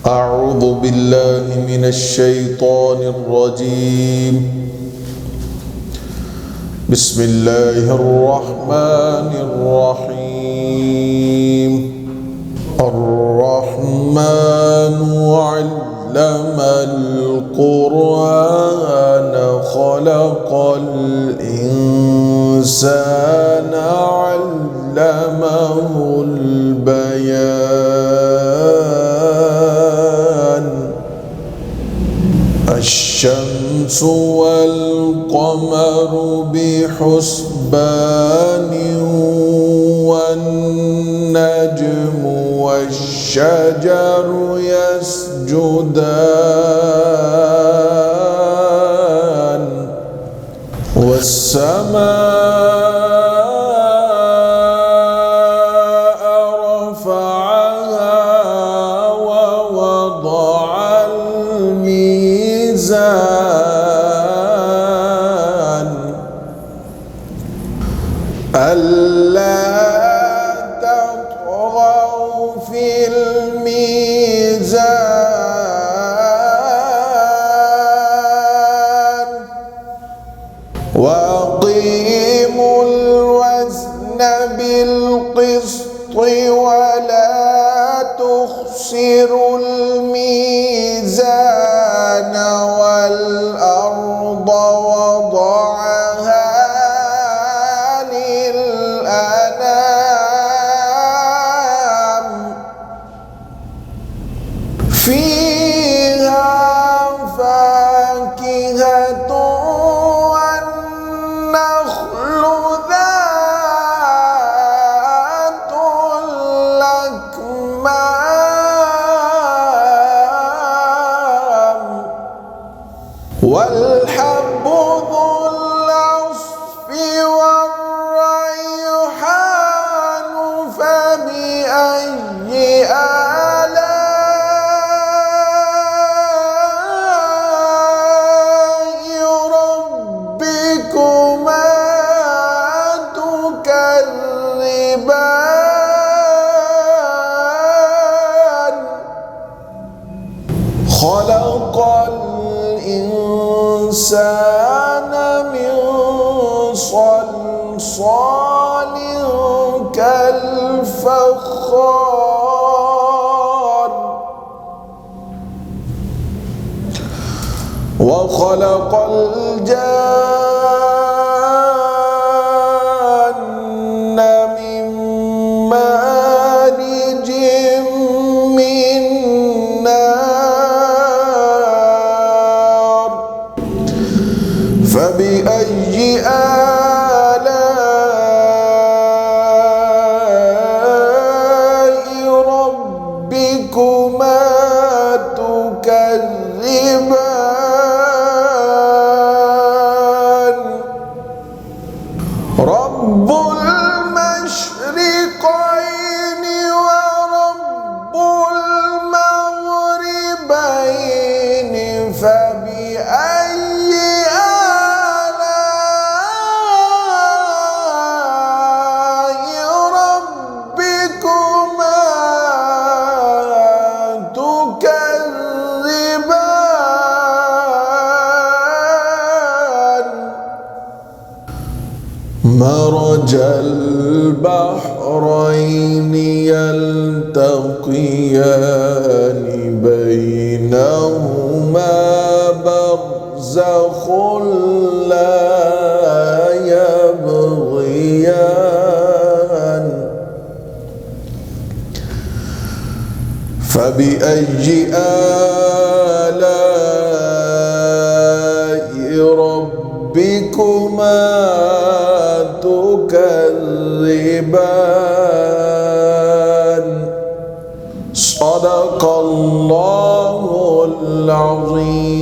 أعوذ بالله من الشيطان الرجيم. بسم الله الرحمن الرحيم. الرحمن علم القرآن خلق الإنسان علمه البيان. الشمس والقمر بحسبان والنجم والشجر يسجدان والسماء رفعها ووضع الميزان ألا تطغوا في الميزان وأقيموا الوزن بالقسط ولا تخسروا الميزان والأرض وضعها للأنام فيها فاكهة والنخل ذات الأكمام والحب ذو العصف والريحان فبأي آلاء ربكما تكذبان خلق الإنسان من صلصال كالفخار وخلق الجان من مارج من نار فبأي آلاء ربكما تكذبان رب المشرقين ورب المغربين فبأي آلاء ربكما تكذبان مرج البحرين يلتقيان بينهما برزخ لا يبغيان فبأي آلاء ربكما تكذبان صدق الله العظيم.